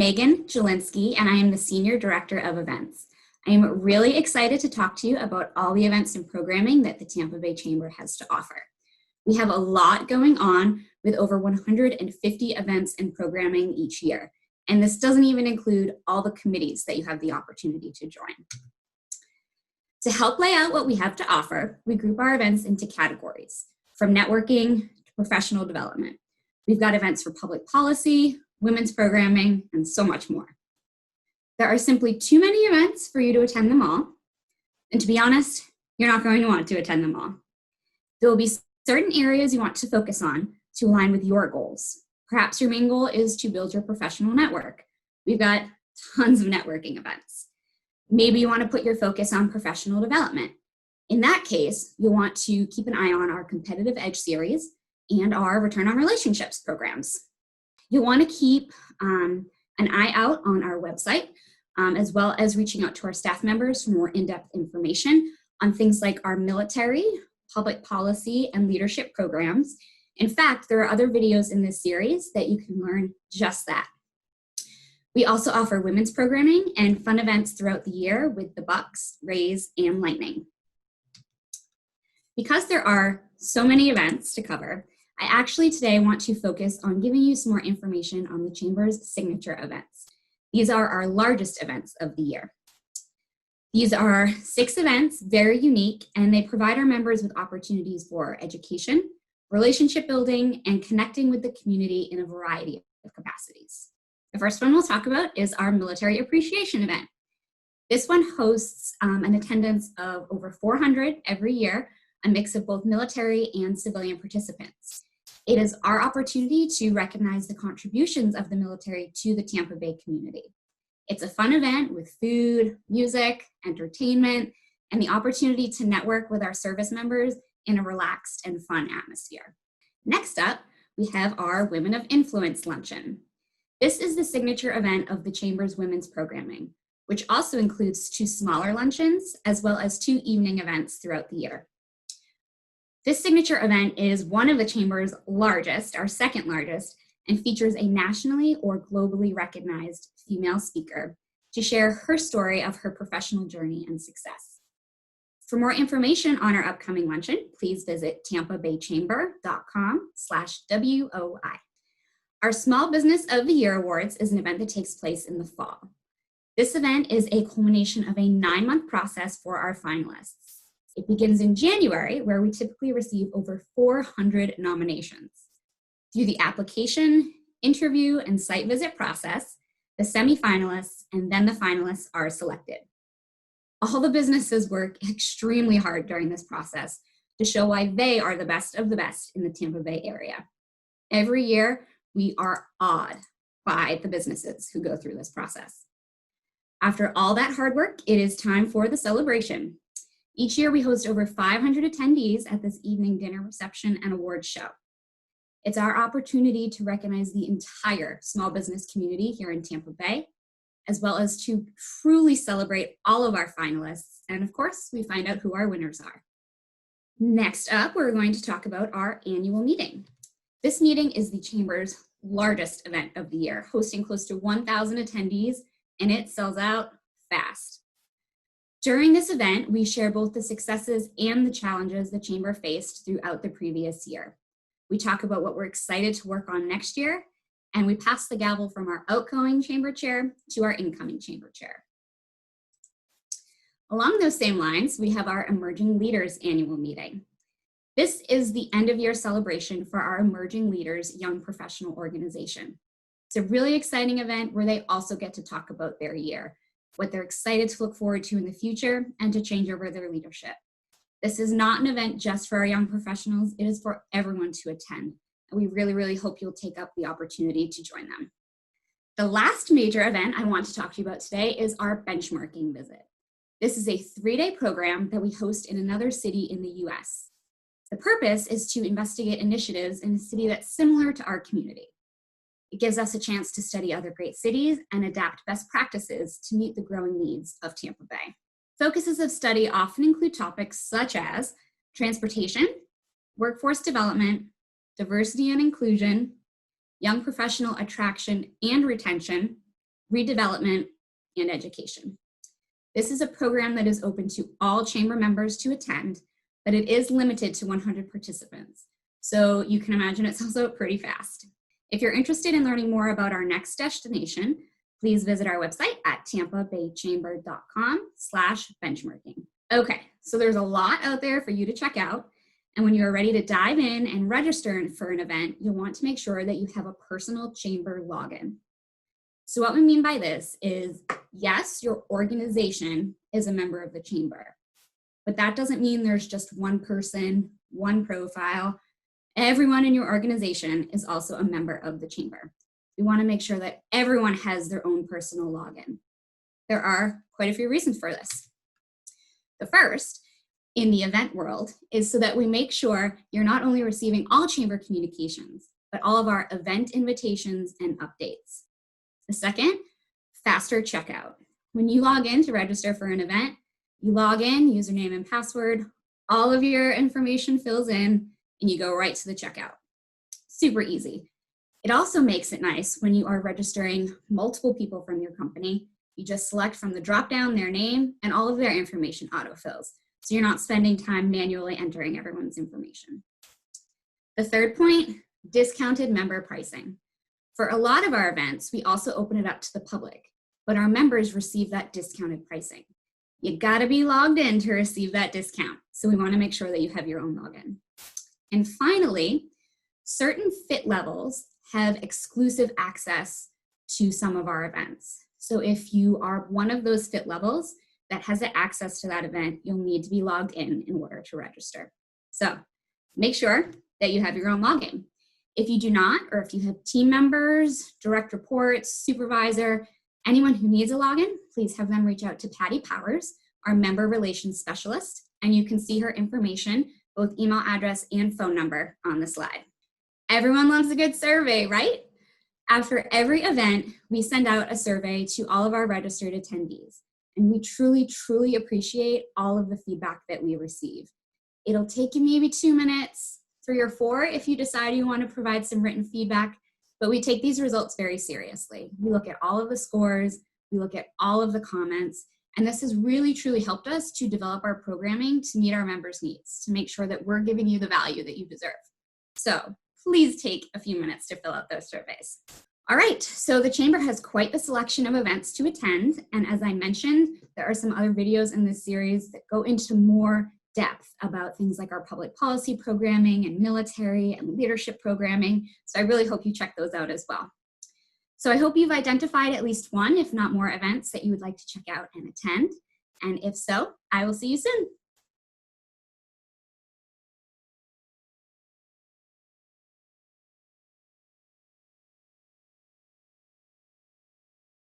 Meaghan Gelinski, and I am the Senior Director of Events. I am really excited to talk to you about all the events and programming that the Tampa Bay Chamber has to offer. We have a lot going on with over 150 events and programming each year, and this doesn't even include all the committees that you have the opportunity to join. To help lay out what we have to offer, we group our events into categories, from networking to professional development. We've got events for public policy, women's programming, and so much more. There are simply too many events for you to attend them all. And to be honest, you're not going to want to attend them all. There will be certain areas you want to focus on to align with your goals. Perhaps your main goal is to build your professional network. We've got tons of networking events. Maybe you want to put your focus on professional development. In that case, you'll want to keep an eye on our Competitive Edge series and our Return on Relationships programs. You'll want to keep an eye out on our website, as well as reaching out to our staff members for more in-depth information on things like our military, public policy, and leadership programs. In fact, there are other videos in this series that you can learn just that. We also offer women's programming and fun events throughout the year with the Bucks, Rays, and Lightning. Because there are so many events to cover, I actually today want to focus on giving you some more information on the Chamber's signature events. These are our largest events of the year. These are 6 events, very unique, and they provide our members with opportunities for education, relationship building, and connecting with the community in a variety of capacities. The first one we'll talk about is our Military Appreciation event. This one hosts an attendance of over 400 every year, a mix of both military and civilian participants. It is our opportunity to recognize the contributions of the military to the Tampa Bay community. It's a fun event with food, music, entertainment, and the opportunity to network with our service members in a relaxed and fun atmosphere. Next up, we have our Women of Influence Luncheon. This is the signature event of the Chamber's women's programming, which also includes 2 smaller luncheons, as well as 2 evening events throughout the year. This signature event is one of the Chamber's largest, our second largest, and features a nationally or globally recognized female speaker to share her story of her professional journey and success. For more information on our upcoming luncheon, please visit tampabaychamber.com/WOI. Our Small Business of the Year Awards is an event that takes place in the fall. This event is a culmination of a 9-month process for our finalists. It begins in January, where we typically receive over 400 nominations. Through the application, interview, and site visit process, the semifinalists and then the finalists are selected. All the businesses work extremely hard during this process to show why they are the best of the best in the Tampa Bay area. Every year, we are awed by the businesses who go through this process. After all that hard work, it is time for the celebration. Each year, we host over 500 attendees at this evening dinner reception and awards show. It's our opportunity to recognize the entire small business community here in Tampa Bay, as well as to truly celebrate all of our finalists. And of course, we find out who our winners are. Next up, we're going to talk about our annual meeting. This meeting is the Chamber's largest event of the year, hosting close to 1,000 attendees, and it sells out fast. During this event, we share both the successes and the challenges the Chamber faced throughout the previous year. We talk about what we're excited to work on next year, and we pass the gavel from our outgoing Chamber Chair to our incoming Chamber Chair. Along those same lines, we have our Emerging Leaders Annual Meeting. This is the end-of-year celebration for our Emerging Leaders Young Professional Organization. It's a really exciting event where they also get to talk about their year, what they're excited to look forward to in the future, and to change over their leadership. This is not an event just for our young professionals, it is for everyone to attend. And we really, really hope you'll take up the opportunity to join them. The last major event I want to talk to you about today is our benchmarking visit. This is a 3-day program that we host in another city in the US. The purpose is to investigate initiatives in a city that's similar to our community. It gives us a chance to study other great cities and adapt best practices to meet the growing needs of Tampa Bay. Focuses of study often include topics such as transportation, workforce development, diversity and inclusion, young professional attraction and retention, redevelopment, and education. This is a program that is open to all chamber members to attend, but it is limited to 100 participants. So you can imagine it's also pretty fast. If you're interested in learning more about our next destination, please visit our website at tampabaychamber.com/benchmarking. Okay, so there's a lot out there for you to check out. And when you are ready to dive in and register for an event, you'll want to make sure that you have a personal chamber login. So what we mean by this is, yes, your organization is a member of the chamber, but that doesn't mean there's just one person, one profile. Everyone in your organization is also a member of the chamber. We want to make sure that everyone has their own personal login. There are quite a few reasons for this. The first, in the event world, is so that we make sure you're not only receiving all chamber communications, but all of our event invitations and updates. The second, faster checkout. When you log in to register for an event, you log in, username and password, all of your information fills in, and you go right to the checkout. Super easy. It also makes it nice when you are registering multiple people from your company. You just select from the drop-down their name, and all of their information autofills. So you're not spending time manually entering everyone's information. The third point, discounted member pricing. For a lot of our events, we also open it up to the public, but our members receive that discounted pricing. You gotta be logged in to receive that discount. So we wanna make sure that you have your own login. And finally, certain fit levels have exclusive access to some of our events. So if you are one of those fit levels that has access to that event, you'll need to be logged in order to register. So make sure that you have your own login. If you do not, or if you have team members, direct reports, supervisor, anyone who needs a login, please have them reach out to Patty Powers, our member relations specialist, and you can see her information, both email address and phone number on the slide. Everyone loves a good survey, right? After every event, we send out a survey to all of our registered attendees, and we truly, truly appreciate all of the feedback that we receive. It'll take you maybe 2 minutes, 3 or 4 if you decide you want to provide some written feedback, but we take these results very seriously. We look at all of the scores, we look at all of the comments, and this has really, truly helped us to develop our programming to meet our members' needs, to make sure that we're giving you the value that you deserve. So please take a few minutes to fill out those surveys. All right, so the Chamber has quite the selection of events to attend, and as I mentioned, there are some other videos in this series that go into more depth about things like our public policy programming and military and leadership programming, so I really hope you check those out as well. So I hope you've identified at least one, if not more, events that you would like to check out and attend, and if so, I will see you soon.